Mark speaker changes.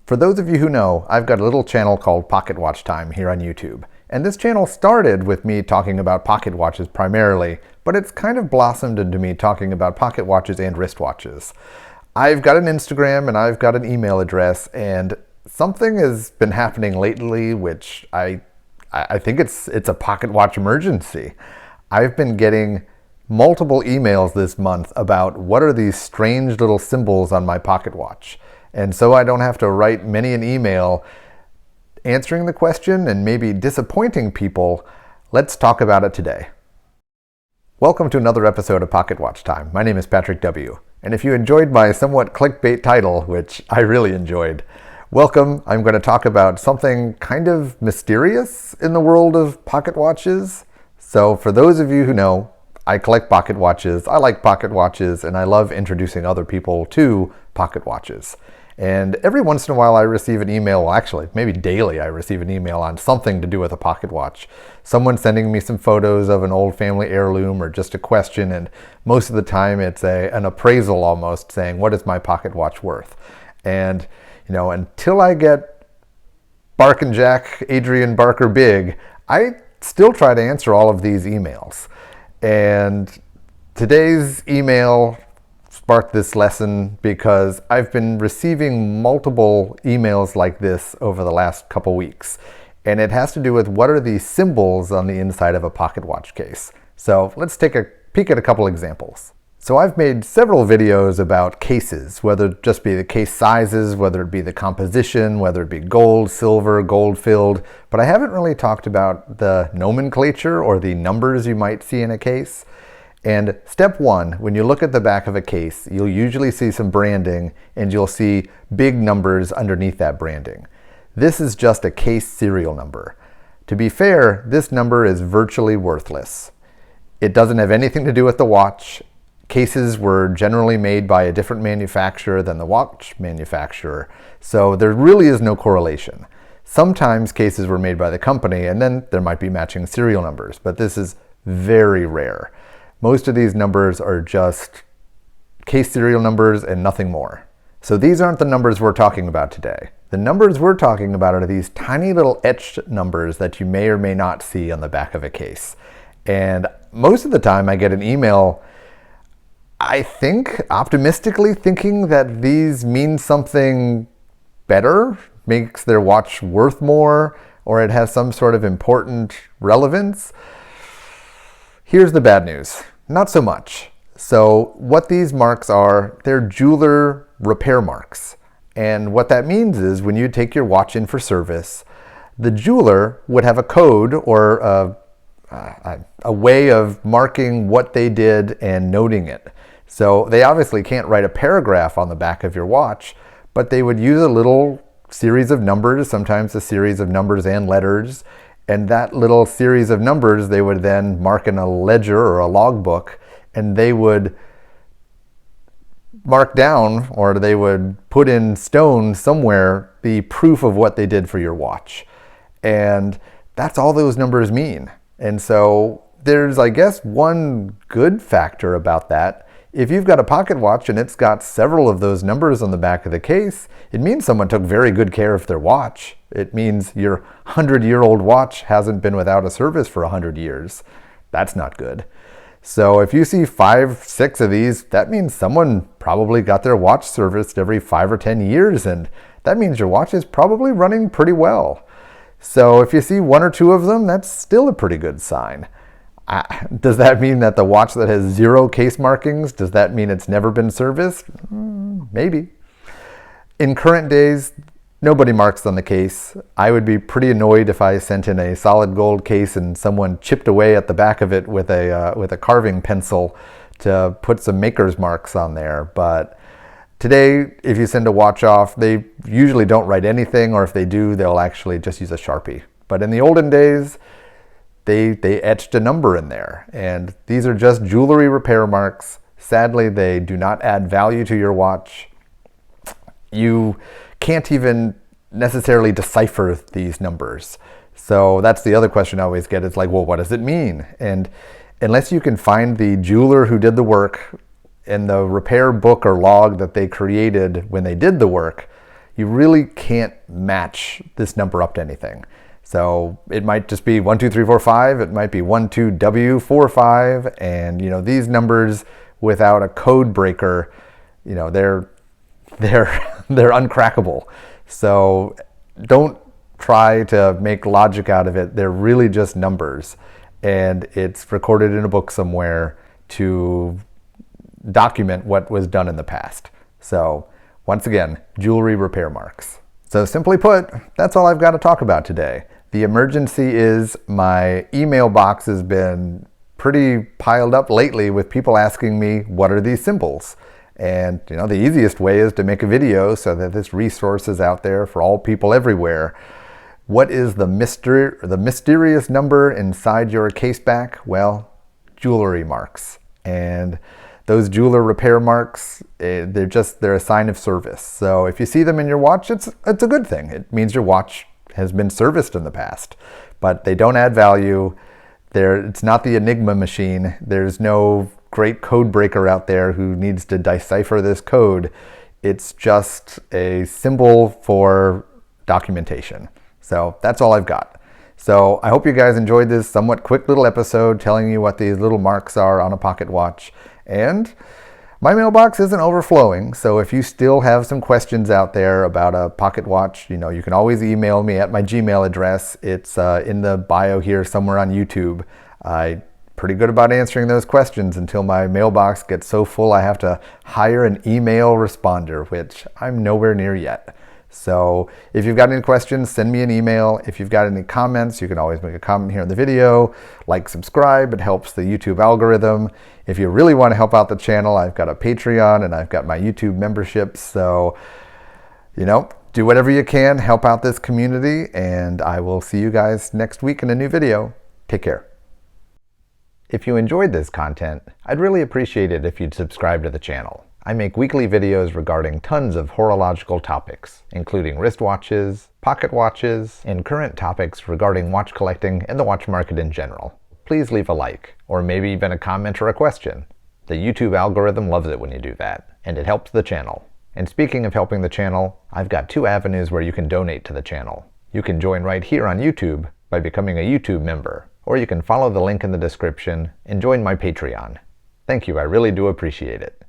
Speaker 1: For those of you who know, I've got a little channel called PocketWatchTime here on YouTube. And this channel started with me talking about pocket watches primarily, but it's kind of blossomed into me talking about pocket watches and wristwatches. I've got an Instagram and I've got an email address, and something has been happening lately which I think it's a pocket watch emergency. I've been getting multiple emails this month about what are these strange little symbols on my pocket watch. And so I don't have to write many an email answering the question and maybe disappointing people. Let's talk about it today. Welcome to another episode of Pocket Watch Time. My name is Patrick W. And if you enjoyed my somewhat clickbait title, which I really enjoyed, welcome. I'm going to talk about something kind of mysterious in the world of pocket watches. So for those of you who know, I collect pocket watches, I like pocket watches, and I love introducing other people to pocket watches. And every once in a while I receive an email, well actually maybe daily I receive an email on something to do with a pocket watch. Someone sending me some photos of an old family heirloom or just a question, and most of the time it's an appraisal almost saying, what is my pocket watch worth? And until I get Bark and Jack, Adrian Barker Big, I still try to answer all of these emails. And today's email sparked this lesson because I've been receiving multiple emails like this over the last couple weeks. And it has to do with what are these symbols on the inside of a pocket watch case. So let's take a peek at a couple examples. So I've made several videos about cases, whether it just be the case sizes, whether it be the composition, whether it be gold, silver, gold filled, but I haven't really talked about the nomenclature or the numbers you might see in a case. And step one, when you look at the back of a case, you'll usually see some branding and you'll see big numbers underneath that branding. This is just a case serial number. To be fair, this number is virtually worthless. It doesn't have anything to do with the watch. Cases were generally made by a different manufacturer than the watch manufacturer, so there really is no correlation. Sometimes cases were made by the company and then there might be matching serial numbers, but this is very rare. Most of these numbers are just case serial numbers and nothing more. So these aren't the numbers we're talking about today. The numbers we're talking about are these tiny little etched numbers that you may or may not see on the back of a case. And most of the time I get an email, I think optimistically thinking that these mean something better, makes their watch worth more, or it has some sort of important relevance. Here's the bad news. Not so much. So what these marks are, they're jeweler repair marks. And what that means is when you take your watch in for service, the jeweler would have a code or a way of marking what they did and noting it. So they obviously can't write a paragraph on the back of your watch, but they would use a little series of numbers, sometimes a series of numbers and letters, and that little series of numbers they would then mark in a ledger or a logbook, and they would mark down, or they would put in stone somewhere, the proof of what they did for your watch. And that's all those numbers mean. And so there's, I guess, one good factor about that. If you've got a pocket watch and it's got several of those numbers on the back of the case, it means someone took very good care of their watch. It means your 100-year-old watch hasn't been without a service for 100 years. That's not good. So if you see 5, 6 of these, that means someone probably got their watch serviced every 5 or 10 years, and that means your watch is probably running pretty well. So if you see 1 or 2 of them, that's still a pretty good sign. Does that mean that the watch that has 0 case markings, does that mean it's never been serviced? Maybe. In current days, nobody marks on the case. I would be pretty annoyed if I sent in a solid gold case and someone chipped away at the back of it with a carving pencil to put some maker's marks on there. But today, if you send a watch off, they usually don't write anything, or if they do, they'll actually just use a Sharpie. But in the olden days, they etched a number in there, and these are just jewelry repair marks. Sadly, they do not add value to your watch. You can't even necessarily decipher these numbers. So that's the other question I always get. It's like, well, what does it mean? And unless you can find the jeweler who did the work in the repair book or log that they created when they did the work, you really can't match this number up to anything. So it might just be 1, 2, 3, 4, 5. It might be 1, 2, W, 4, 5. And these numbers without a code breaker, they're uncrackable. So don't try to make logic out of it. They're really just numbers. And it's recorded in a book somewhere to document what was done in the past. So once again, jewelry repair marks. So simply put, that's all I've got to talk about today. The emergency is my email box has been pretty piled up lately with people asking me, what are these symbols? And the easiest way is to make a video so that this resource is out there for all people everywhere. What is the mysterious number inside your case back? Well, jewelry marks. And those jeweler repair marks, they're a sign of service. So if you see them in your watch, it's a good thing. It means your watch has been serviced in the past. But they don't add value. It's not the Enigma machine. There's no great code breaker out there who needs to decipher this code. It's just a symbol for documentation. So that's all I've got. So I hope you guys enjoyed this somewhat quick little episode telling you what these little marks are on a pocket watch. And my mailbox isn't overflowing, so if you still have some questions out there about a pocket watch, you can always email me at my Gmail address. It's in the bio here somewhere on YouTube. I'm pretty good about answering those questions until my mailbox gets so full I have to hire an email responder, which I'm nowhere near yet. So if you've got any questions, send me an email. If you've got any comments, you can always make a comment here in the video. Like, subscribe, it helps the YouTube algorithm. If you really want to help out the channel, I've got a Patreon and I've got my YouTube memberships. So, do whatever you can, help out this community, and I will see you guys next week in a new video. Take care. If you enjoyed this content, I'd really appreciate it if you'd subscribe to the channel. I make weekly videos regarding tons of horological topics, including wristwatches, pocket watches, and current topics regarding watch collecting and the watch market in general. Please leave a like, or maybe even a comment or a question. The YouTube algorithm loves it when you do that, and it helps the channel. And speaking of helping the channel, I've got 2 avenues where you can donate to the channel. You can join right here on YouTube by becoming a YouTube member, or you can follow the link in the description and join my Patreon. Thank you, I really do appreciate it.